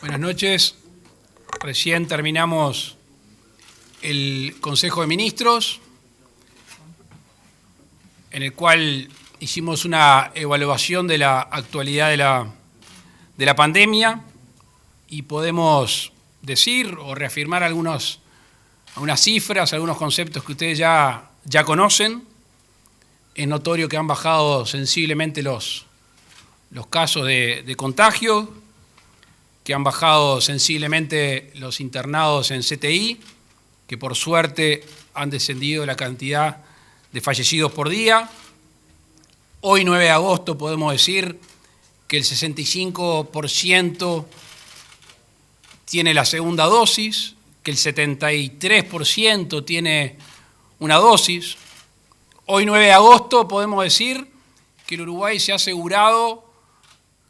Buenas noches. Recién terminamos el Consejo de Ministros, en el cual hicimos una evaluación de la actualidad de la pandemia y podemos decir o reafirmar algunas cifras, algunos conceptos que ustedes ya conocen. Es notorio que han bajado sensiblemente los casos de contagio, que han bajado sensiblemente los internados en CTI, que por suerte han descendido la cantidad de fallecidos por día. Hoy, 9 de agosto, podemos decir que el 65% tiene la segunda dosis, que el 73% tiene una dosis. Hoy, 9 de agosto, podemos decir que el Uruguay se ha asegurado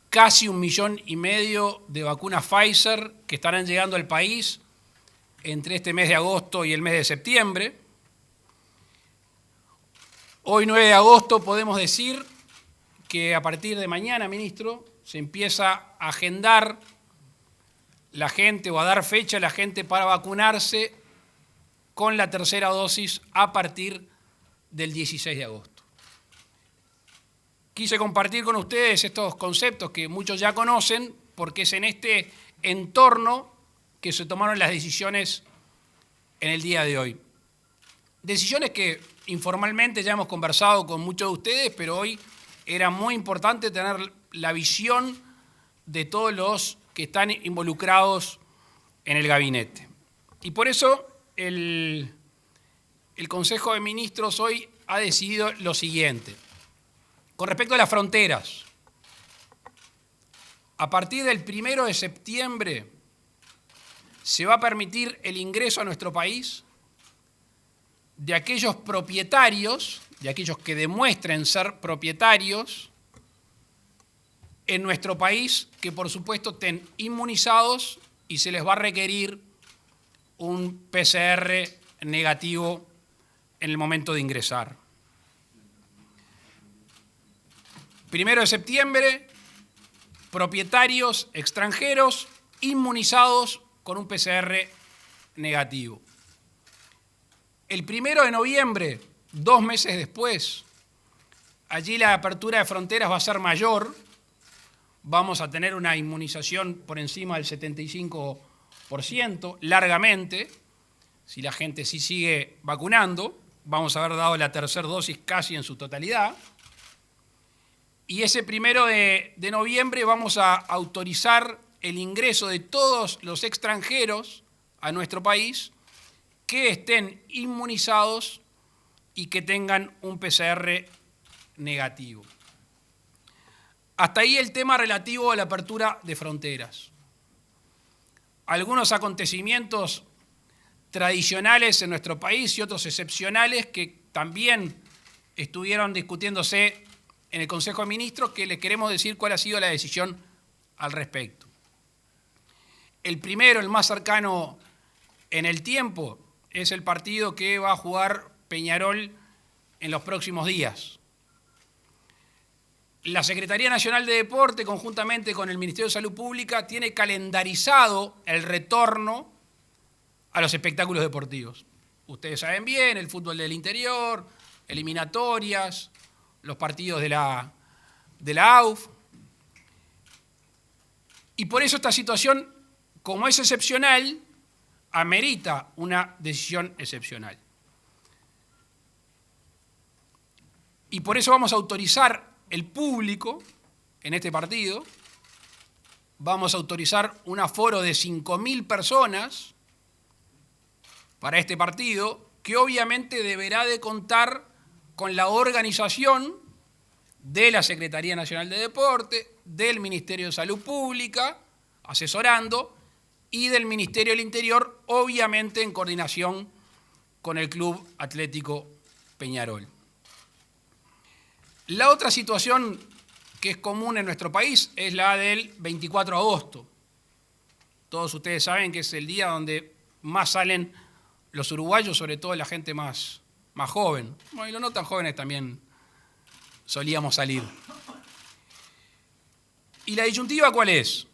casi 1,5 millones de vacunas Pfizer que estarán llegando al país entre este mes de agosto y el mes de septiembre. Hoy, 9 de agosto, podemos decir que a partir de mañana, ministro, se empieza a agendar la gente o a dar fecha a la gente para vacunarse con la tercera dosis a partir del 16 de agosto. Quise compartir con ustedes estos conceptos que muchos ya conocen, porque es en este entorno que se tomaron las decisiones en el día de hoy. Decisiones que informalmente ya hemos conversado con muchos de ustedes, pero hoy era muy importante tener la visión de todos los que están involucrados en el gabinete. Y por eso el Consejo de Ministros hoy ha decidido lo siguiente. Con respecto a las fronteras, a partir del 1 de septiembre se va a permitir el ingreso a nuestro país de aquellos propietarios, de aquellos que demuestren ser propietarios en nuestro país, que por supuesto estén inmunizados y se les va a requerir un PCR negativo en el momento de ingresar. 1 de septiembre, propietarios extranjeros inmunizados con un PCR negativo. El 1 de noviembre, 2 meses después, allí la apertura de fronteras va a ser mayor, vamos a tener una inmunización por encima del 75%, largamente, si la gente sí sigue vacunando, vamos a haber dado la tercera dosis casi en su totalidad. Y ese 1 de noviembre vamos a autorizar el ingreso de todos los extranjeros a nuestro país que estén inmunizados y que tengan un PCR negativo. Hasta ahí el tema relativo a la apertura de fronteras. Algunos acontecimientos tradicionales en nuestro país y otros excepcionales que también estuvieron discutiéndose en el Consejo de Ministros, que les queremos decir cuál ha sido la decisión al respecto. El primero, el más cercano en el tiempo, es el partido que va a jugar Peñarol en los próximos días. La Secretaría Nacional de Deporte, conjuntamente con el Ministerio de Salud Pública, tiene calendarizado el retorno a los espectáculos deportivos. Ustedes saben bien, el fútbol del interior, eliminatorias, los partidos de la AUF. Y por eso esta situación, como es excepcional, amerita una decisión excepcional. Y por eso vamos a autorizar el público en este partido, vamos a autorizar un aforo de 5.000 personas para este partido, que obviamente deberá de contar con la organización de la Secretaría Nacional de Deporte, del Ministerio de Salud Pública, asesorando, y del Ministerio del Interior, obviamente en coordinación con el Club Atlético Peñarol. La otra situación que es común en nuestro país es la del 24 de agosto. Todos ustedes saben que es el día donde más salen los uruguayos, sobre todo la gente más joven. Bueno, y los no tan jóvenes también solíamos salir. ¿Y la disyuntiva cuál es?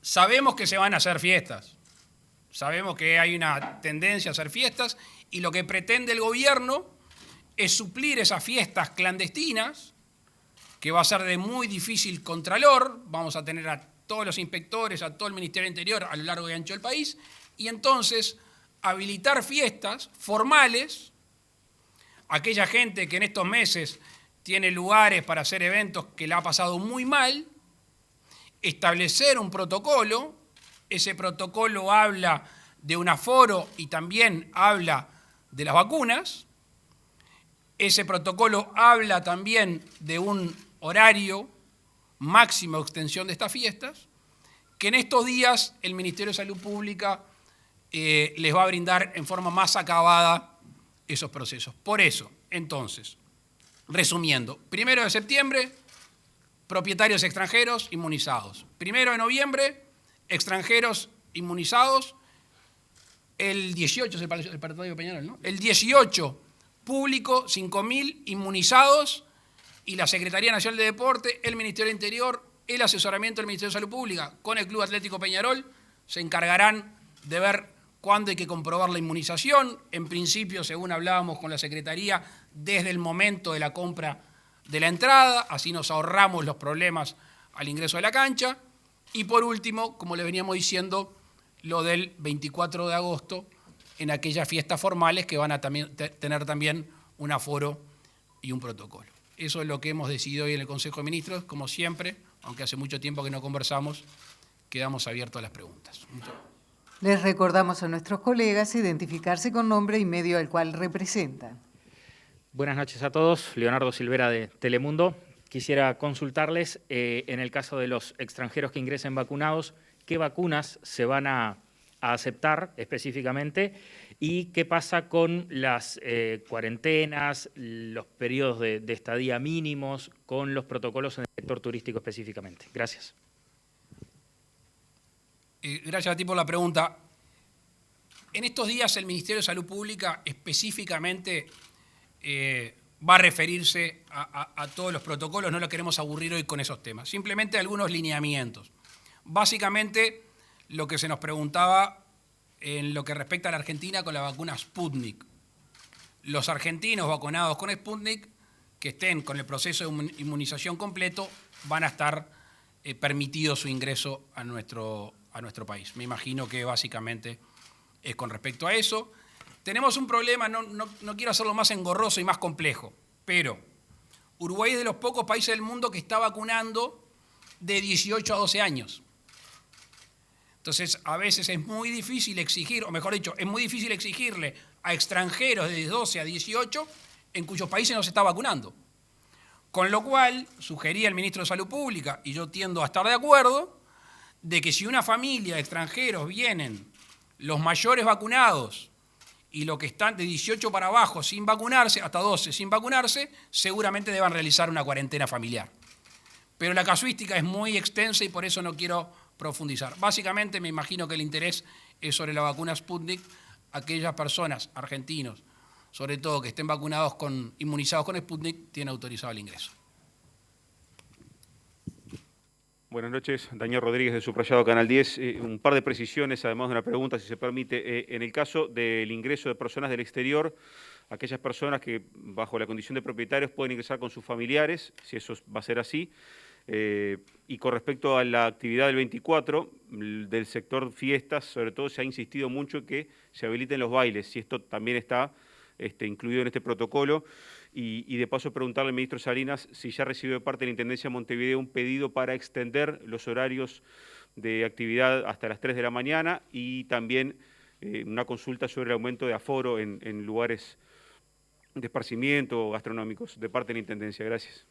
Sabemos que se van a hacer fiestas, sabemos que hay una tendencia a hacer fiestas y lo que pretende el gobierno es suplir esas fiestas clandestinas, que va a ser de muy difícil contralor. Vamos a tener a todos los inspectores, a todo el Ministerio del Interior a lo largo y ancho del país, y entonces habilitar fiestas formales, aquella gente que en estos meses tiene lugares para hacer eventos que la ha pasado muy mal, establecer un protocolo. Ese protocolo habla de un aforo y también habla de las vacunas. Ese protocolo habla también de un horario máximo de extensión de estas fiestas, que en estos días el Ministerio de Salud Pública les va a brindar en forma más acabada esos procesos. Por eso, entonces, resumiendo, 1 de septiembre, propietarios extranjeros inmunizados. 1 de noviembre, extranjeros inmunizados. El 18 es el partido Peñarol, ¿no? El 18, público, 5.000 inmunizados, y la Secretaría Nacional de Deporte, el Ministerio del Interior, el asesoramiento del Ministerio de Salud Pública con el Club Atlético Peñarol se encargarán de ver cuándo hay que comprobar la inmunización. En principio, según hablábamos con la Secretaría, desde el momento de la compra de la entrada, así nos ahorramos los problemas al ingreso de la cancha. Y por último, como le veníamos diciendo, lo del 24 de agosto, en aquellas fiestas formales que van a tener también un aforo y un protocolo. Eso es lo que hemos decidido hoy en el Consejo de Ministros. Como siempre, aunque hace mucho tiempo que no conversamos, quedamos abiertos a las preguntas. Les recordamos a nuestros colegas identificarse con nombre y medio al cual representan. Buenas noches a todos. Leonardo Silvera de Telemundo. Quisiera consultarles, en el caso de los extranjeros que ingresen vacunados, ¿qué vacunas se van a aceptar específicamente? ¿Y qué pasa con las cuarentenas, los periodos de estadía mínimos, con los protocolos en el sector turístico específicamente? Gracias. Gracias a ti por la pregunta. En estos días el Ministerio de Salud Pública específicamente va a referirse a todos los protocolos. No lo queremos aburrir hoy con esos temas. Simplemente algunos lineamientos. Básicamente lo que se nos preguntaba en lo que respecta a la Argentina con la vacuna Sputnik. Los argentinos vacunados con Sputnik que estén con el proceso de inmunización completo van a estar permitidos su ingreso a nuestro país. Me imagino que básicamente es con respecto a eso. Tenemos un problema, no quiero hacerlo más engorroso y más complejo, pero Uruguay es de los pocos países del mundo que está vacunando de 18 a 12 años. Entonces, a veces es muy difícil exigir, o mejor dicho, es muy difícil exigirle a extranjeros de 12 a 18 en cuyos países no se está vacunando. Con lo cual, sugería el ministro de Salud Pública, y yo tiendo a estar de acuerdo, de que si una familia de extranjeros vienen los mayores vacunados y los que están de 18 para abajo sin vacunarse, hasta 12 sin vacunarse, seguramente deban realizar una cuarentena familiar. Pero la casuística es muy extensa y por eso no quiero profundizar. Básicamente me imagino que el interés es sobre la vacuna Sputnik. Aquellas personas, argentinos, sobre todo que estén vacunados inmunizados con Sputnik, tienen autorizado el ingreso. Buenas noches, Daniel Rodríguez de Subrayado Canal 10. Un par de precisiones, además de una pregunta, si se permite. En el caso del ingreso de personas del exterior, aquellas personas que bajo la condición de propietarios pueden ingresar con sus familiares, si eso va a ser así. Y con respecto a la actividad del 24, del sector fiestas, sobre todo se ha insistido mucho que se habiliten los bailes, si esto también está incluido en este protocolo. Y de paso preguntarle al ministro Salinas si ya recibió de parte de la Intendencia de Montevideo un pedido para extender los horarios de actividad hasta las 3 de la mañana y también una consulta sobre el aumento de aforo en lugares de esparcimiento gastronómicos de parte de la Intendencia. Gracias.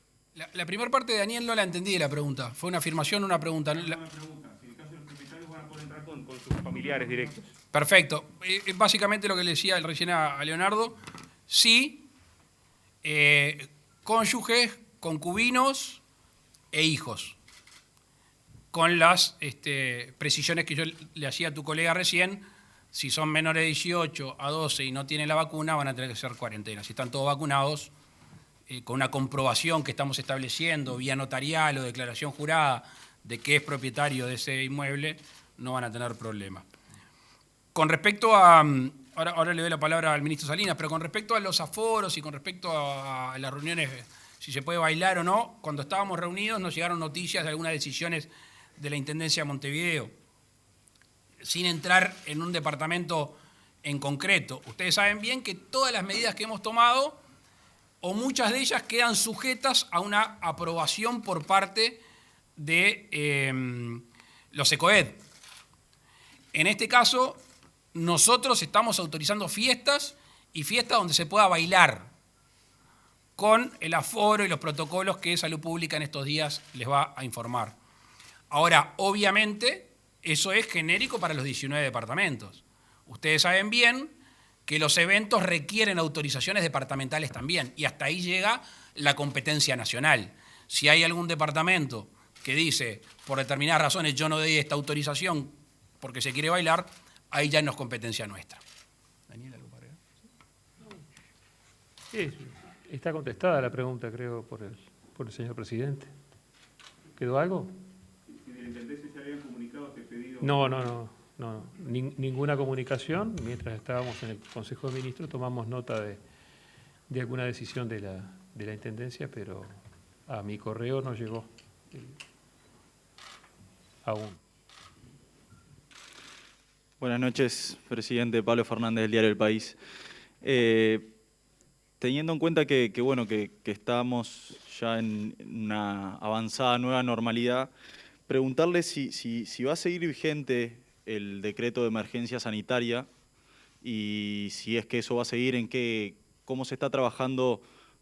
La primera parte de Daniel no la entendí de la pregunta. ¿Fue una afirmación o una pregunta? Una pregunta. Si en el caso de los propietarios van a poder entrar con sus familiares directos. Perfecto. Básicamente lo que le decía recién a Leonardo. Sí, cónyuges, concubinos e hijos. Con las precisiones que yo le hacía a tu colega recién, si son menores de 18 a 12 y no tienen la vacuna, van a tener que hacer cuarentena. Si están todos vacunados, con una comprobación que estamos estableciendo vía notarial o declaración jurada de que es propietario de ese inmueble, no van a tener problema. Con respecto a, ahora le doy la palabra al ministro Salinas, pero con respecto a los aforos y con respecto a las reuniones, si se puede bailar o no, cuando estábamos reunidos nos llegaron noticias de algunas decisiones de la Intendencia de Montevideo, sin entrar en un departamento en concreto. Ustedes saben bien que todas las medidas que hemos tomado, o muchas de ellas, quedan sujetas a una aprobación por parte de los ECOED. En este caso, nosotros estamos autorizando fiestas y fiestas donde se pueda bailar, con el aforo y los protocolos que Salud Pública en estos días les va a informar. Ahora, obviamente, eso es genérico para los 19 departamentos. Ustedes saben bien que los eventos requieren autorizaciones departamentales también, y hasta ahí llega la competencia nacional. Si hay algún departamento que dice, por determinadas razones, yo no doy esta autorización porque se quiere bailar, ahí ya no es competencia nuestra. Daniel, ¿algo para agregar? Sí, está contestada la pregunta, creo, por el señor presidente. ¿Quedó algo? Si de la Intendencia se habían comunicado este pedido... No. Ninguna comunicación. Mientras estábamos en el Consejo de Ministros tomamos nota de alguna decisión de la Intendencia, pero a mi correo no llegó aún. Buenas noches, presidente. Pablo Fernández, del diario El País. Teniendo en cuenta que estamos ya en una avanzada nueva normalidad, preguntarle si va a seguir vigente el decreto de emergencia sanitaria y si es que eso va a seguir, cómo se está trabajando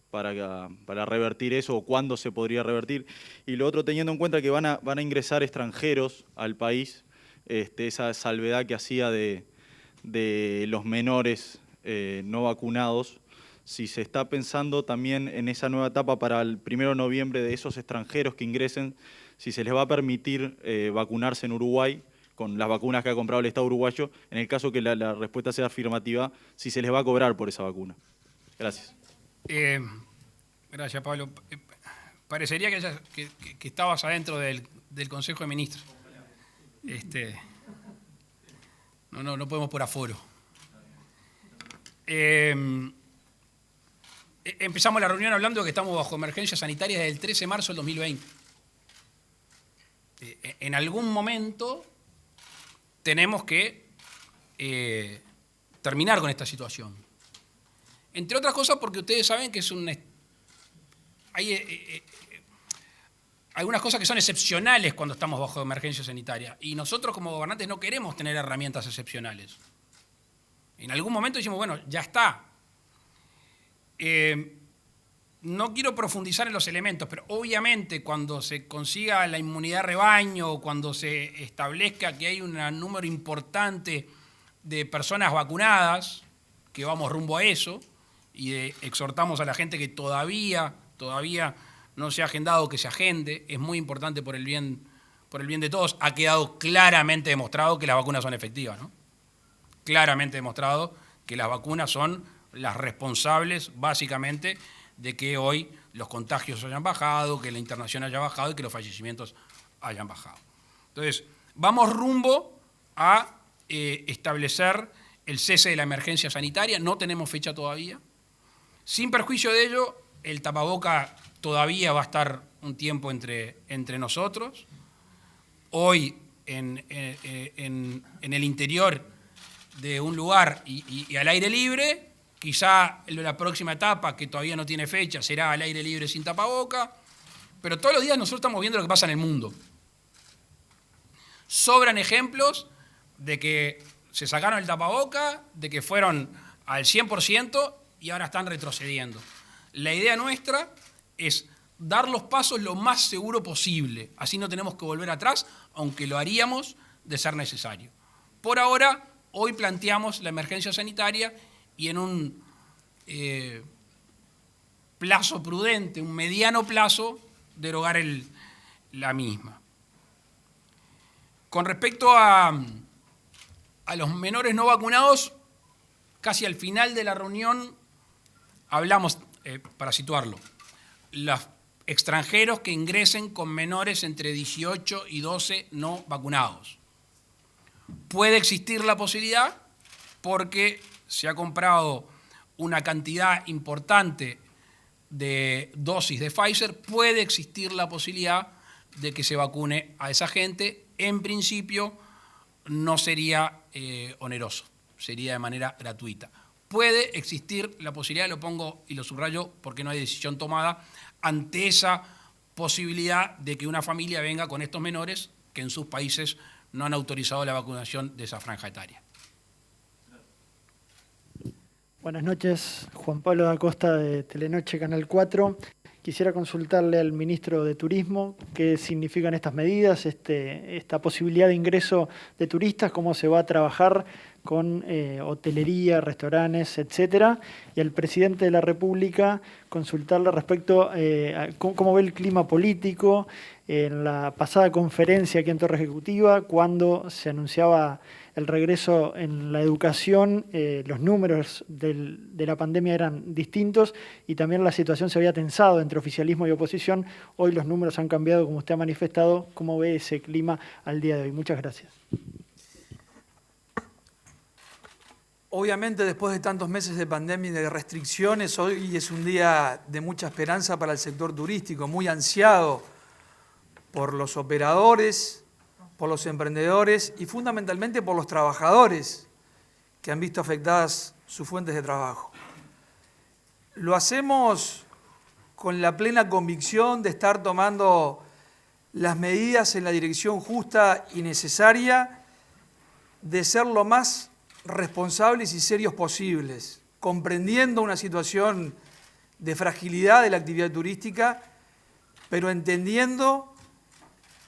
para revertir eso o cuándo se podría revertir. Y lo otro, teniendo en cuenta que van a ingresar extranjeros al país, esa salvedad que hacía de los menores no vacunados, si se está pensando también en esa nueva etapa para el 1 de noviembre de esos extranjeros que ingresen, si se les va a permitir vacunarse en Uruguay con las vacunas que ha comprado el Estado uruguayo, en el caso que la respuesta sea afirmativa, si se les va a cobrar por esa vacuna. Gracias. Gracias, Pablo. Parecería que estabas adentro del Consejo de Ministros. No podemos por aforo. Empezamos la reunión hablando de que estamos bajo emergencia sanitaria desde el 13 de marzo del 2020. En algún momento tenemos que terminar con esta situación. Entre otras cosas porque ustedes saben que hay algunas cosas que son excepcionales cuando estamos bajo emergencia sanitaria. Y nosotros como gobernantes no queremos tener herramientas excepcionales. En algún momento decimos, bueno, ya está. No quiero profundizar en los elementos, pero obviamente cuando se consiga la inmunidad rebaño o cuando se establezca que hay un número importante de personas vacunadas, que vamos rumbo a eso, y exhortamos a la gente que todavía no se ha agendado, que se agende, es muy importante por el bien de todos. Ha quedado claramente demostrado que las vacunas son efectivas, ¿no? Claramente demostrado que las vacunas son las responsables, básicamente, de que hoy los contagios hayan bajado, que la internación haya bajado y que los fallecimientos hayan bajado. Entonces, vamos rumbo a establecer el cese de la emergencia sanitaria, no tenemos fecha todavía. Sin perjuicio de ello, el tapaboca todavía va a estar un tiempo entre nosotros. Hoy, en el interior de un lugar y al aire libre, quizá la próxima etapa, que todavía no tiene fecha, será al aire libre sin tapaboca, pero todos los días nosotros estamos viendo lo que pasa en el mundo. Sobran ejemplos de que se sacaron el tapaboca, de que fueron al 100% y ahora están retrocediendo. La idea nuestra es dar los pasos lo más seguro posible, así no tenemos que volver atrás, aunque lo haríamos de ser necesario. Por ahora, hoy planteamos la emergencia sanitaria y en un plazo prudente, un mediano plazo, derogar la misma. Con respecto a los menores no vacunados, casi al final de la reunión hablamos, para situarlo, extranjeros que ingresen con menores entre 18 y 12 no vacunados. Puede existir la posibilidad, porque se ha comprado una cantidad importante de dosis de Pfizer, puede existir la posibilidad de que se vacune a esa gente. En principio no sería oneroso, sería de manera gratuita. Puede existir la posibilidad, lo pongo y lo subrayo porque no hay decisión tomada, ante esa posibilidad de que una familia venga con estos menores que en sus países no han autorizado la vacunación de esa franja etaria. Buenas noches, Juan Pablo da Costa de Telenoche, Canal 4. Quisiera consultarle al ministro de Turismo qué significan estas medidas, esta posibilidad de ingreso de turistas, cómo se va a trabajar con hotelería, restaurantes, etcétera. Y al presidente de la República consultarle respecto a cómo ve el clima político en la pasada conferencia aquí en Torre Ejecutiva, cuando se anunciaba el regreso en la educación, los números de la pandemia eran distintos y también la situación se había tensado entre oficialismo y oposición. Hoy los números han cambiado, como usted ha manifestado. ¿Cómo ve ese clima al día de hoy? Muchas gracias. Obviamente, después de tantos meses de pandemia y de restricciones, hoy es un día de mucha esperanza para el sector turístico, muy ansiado por los operadores, por los emprendedores y fundamentalmente por los trabajadores que han visto afectadas sus fuentes de trabajo. Lo hacemos con la plena convicción de estar tomando las medidas en la dirección justa y necesaria, de ser lo más responsables y serios posibles, comprendiendo una situación de fragilidad de la actividad turística, pero entendiendo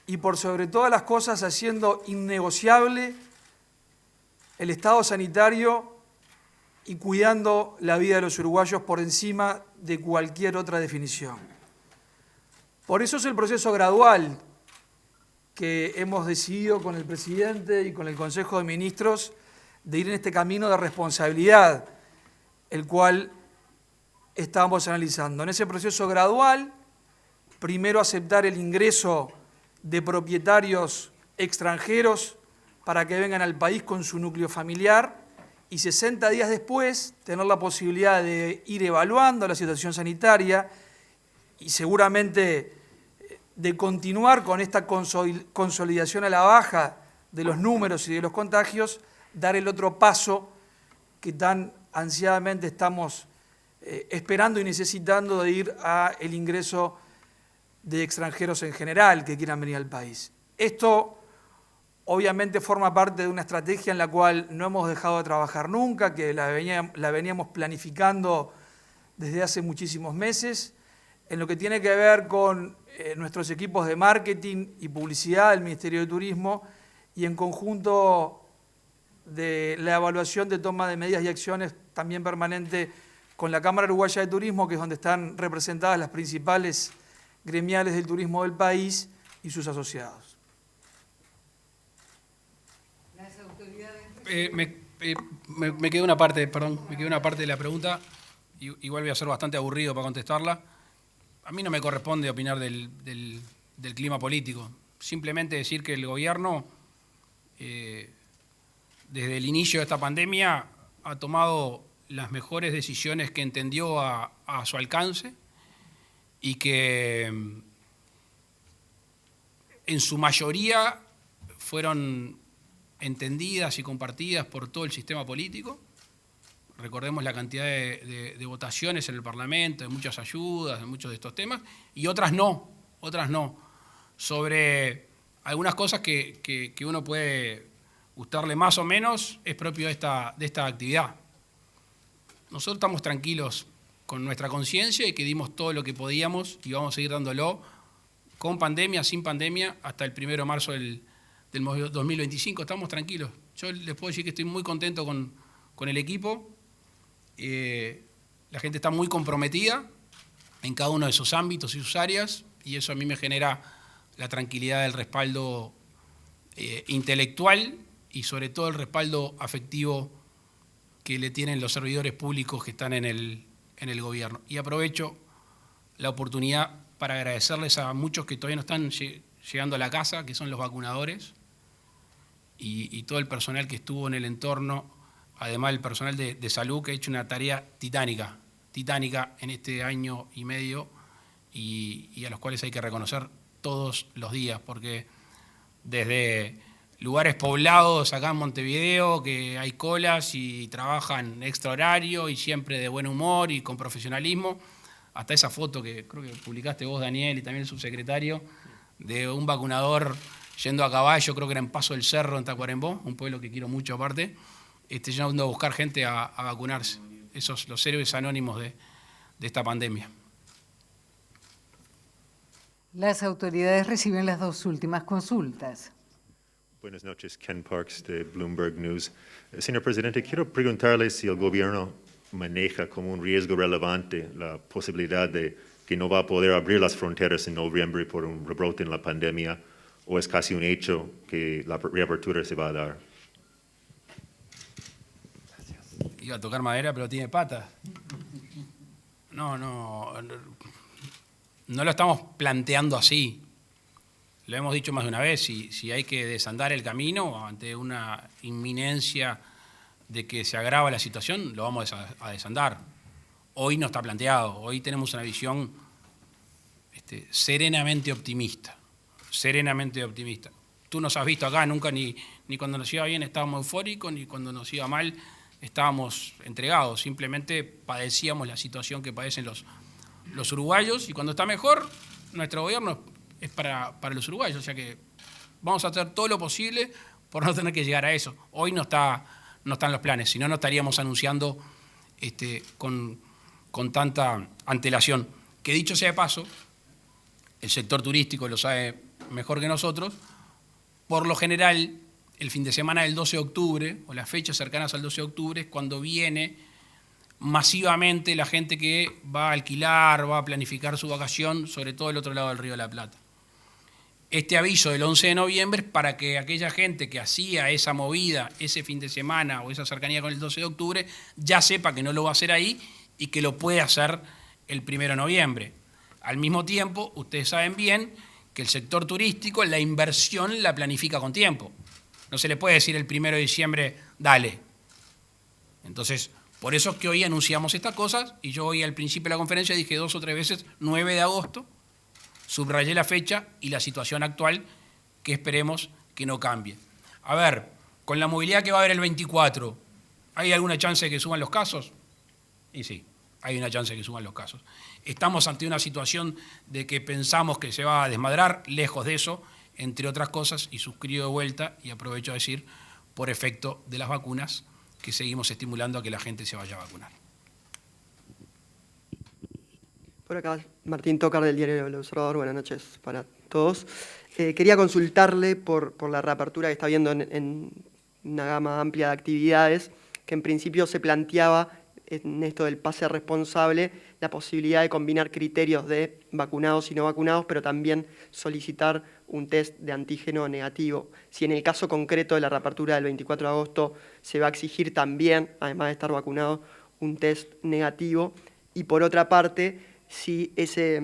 y por sobre todas las cosas haciendo innegociable el estado sanitario y cuidando la vida de los uruguayos por encima de cualquier otra definición. Por eso es el proceso gradual que hemos decidido con el presidente y con el Consejo de Ministros de ir en este camino de responsabilidad, el cual estamos analizando. En ese proceso gradual, primero aceptar el ingreso de propietarios extranjeros para que vengan al país con su núcleo familiar y 60 días después tener la posibilidad de ir evaluando la situación sanitaria y seguramente de continuar con esta consolidación a la baja de los números y de los contagios, dar el otro paso que tan ansiadamente estamos esperando y necesitando de ir al ingreso de extranjeros en general que quieran venir al país. Esto obviamente forma parte de una estrategia en la cual no hemos dejado de trabajar nunca, que la veníamos planificando desde hace muchísimos meses, en lo que tiene que ver con nuestros equipos de marketing y publicidad del Ministerio de Turismo y en conjunto de la evaluación de toma de medidas y acciones también permanente con la Cámara Uruguaya de Turismo, que es donde están representadas las principales gremiales del turismo del país y sus asociados. Las autoridades... Me quedó una parte, perdón, me quedó una parte de la pregunta, igual voy a ser bastante aburrido para contestarla. A mí no me corresponde opinar del clima político, simplemente decir que el gobierno, desde el inicio de esta pandemia, ha tomado las mejores decisiones que entendió a su alcance, y que en su mayoría fueron entendidas y compartidas por todo el sistema político. Recordemos la cantidad de votaciones en el Parlamento, de muchas ayudas, de muchos de estos temas, y otras no, sobre algunas cosas que uno puede gustarle más o menos, es propio de esta actividad. Nosotros estamos tranquilos con nuestra conciencia y que dimos todo lo que podíamos y vamos a seguir dándolo con pandemia, sin pandemia, hasta el 1 de marzo del 2025. Estamos tranquilos. Yo les puedo decir que estoy muy contento con el equipo. La gente está muy comprometida en cada uno de sus ámbitos y sus áreas y eso a mí me genera la tranquilidad del respaldo intelectual y sobre todo el respaldo afectivo que le tienen los servidores públicos que están en el gobierno. Y aprovecho la oportunidad para agradecerles a muchos que todavía no están llegando a la casa, que son los vacunadores, y todo el personal que estuvo en el entorno, además el personal de salud, que ha hecho una tarea titánica en este año y medio, y a los cuales hay que reconocer todos los días, porque desde lugares poblados acá en Montevideo, que hay colas y trabajan extra horario y siempre de buen humor y con profesionalismo, hasta esa foto que creo que publicaste vos, Daniel, y también el subsecretario, de un vacunador yendo a caballo, creo que era en Paso del Cerro, en Tacuarembó, un pueblo que quiero mucho aparte, yendo a buscar gente a vacunarse. Esos los héroes anónimos de esta pandemia. Las autoridades reciben las dos últimas consultas. Buenas noches, Ken Parks de Bloomberg News. Señor Presidente, quiero preguntarle si el gobierno maneja como un riesgo relevante la posibilidad de que no va a poder abrir las fronteras en noviembre por un rebrote en la pandemia, o es casi un hecho que la reapertura se va a dar. Iba a tocar madera, pero tiene patas. No lo estamos planteando así. Lo hemos dicho más de una vez, si hay que desandar el camino ante una inminencia de que se agrava la situación, lo vamos a desandar. Hoy no está planteado, hoy tenemos una visión serenamente optimista. Tú nos has visto acá, nunca ni cuando nos iba bien estábamos eufóricos, ni cuando nos iba mal estábamos entregados. Simplemente padecíamos la situación que padecen los uruguayos, y cuando está mejor, nuestro gobierno es para los uruguayos. O sea que vamos a hacer todo lo posible por no tener que llegar a eso. Hoy no están los planes, si no, no estaríamos anunciando con tanta antelación. Que dicho sea de paso, el sector turístico lo sabe mejor que nosotros, por lo general, el fin de semana del 12 de octubre, o las fechas cercanas al 12 de octubre, es cuando viene masivamente la gente que va a alquilar, va a planificar su vacación, sobre todo del otro lado del Río de la Plata. Este aviso del 11 de noviembre es para que aquella gente que hacía esa movida ese fin de semana o esa cercanía con el 12 de octubre ya sepa que no lo va a hacer ahí y que lo puede hacer el 1 de noviembre. Al mismo tiempo, ustedes saben bien que el sector turístico, la inversión la planifica con tiempo. No se le puede decir el 1 de diciembre, dale. Entonces, por eso es que hoy anunciamos estas cosas, y yo hoy al principio de la conferencia dije 2 o 3 veces 9 de agosto, subrayé la fecha y la situación actual, que esperemos que no cambie. A ver, con la movilidad que va a haber el 24, ¿hay alguna chance de que suban los casos? Y sí, hay una chance de que suban los casos. Estamos ante una situación de que pensamos que se va a desmadrar, lejos de eso, entre otras cosas, y suscribo de vuelta, y aprovecho a decir, por efecto de las vacunas, que seguimos estimulando a que la gente se vaya a vacunar. Por acá, Martín Tócar del diario El Observador. Buenas noches para todos. Quería consultarle por la reapertura que está habiendo en una gama amplia de actividades, que en principio se planteaba en esto del pase responsable la posibilidad de combinar criterios de vacunados y no vacunados, pero también solicitar un test de antígeno negativo. Si en el caso concreto de la reapertura del 24 de agosto se va a exigir también, además de estar vacunado, un test negativo. Y por otra parte, si ese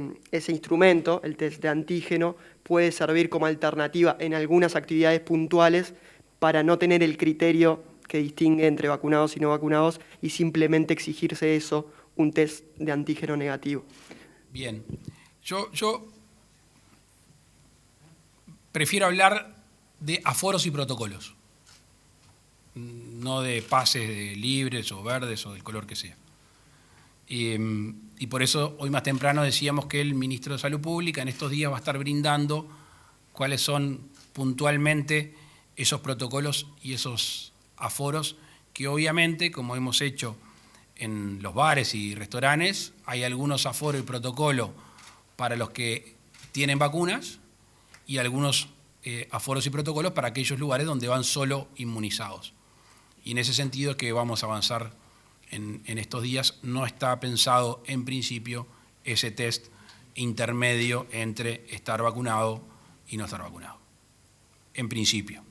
instrumento, el test de antígeno, puede servir como alternativa en algunas actividades puntuales para no tener el criterio que distingue entre vacunados y no vacunados y simplemente exigirse eso, un test de antígeno negativo. Bien, yo prefiero hablar de aforos y protocolos, no de pases de libres o verdes o del color que sea. Y por eso hoy más temprano decíamos que el ministro de Salud Pública en estos días va a estar brindando cuáles son puntualmente esos protocolos y esos aforos que obviamente, como hemos hecho en los bares y restaurantes, hay algunos aforos y protocolos para los que tienen vacunas y algunos aforos y protocolos para aquellos lugares donde van solo inmunizados. Y en ese sentido es que vamos a avanzar en estos días. No está pensado en principio ese test intermedio entre estar vacunado y no estar vacunado, en principio.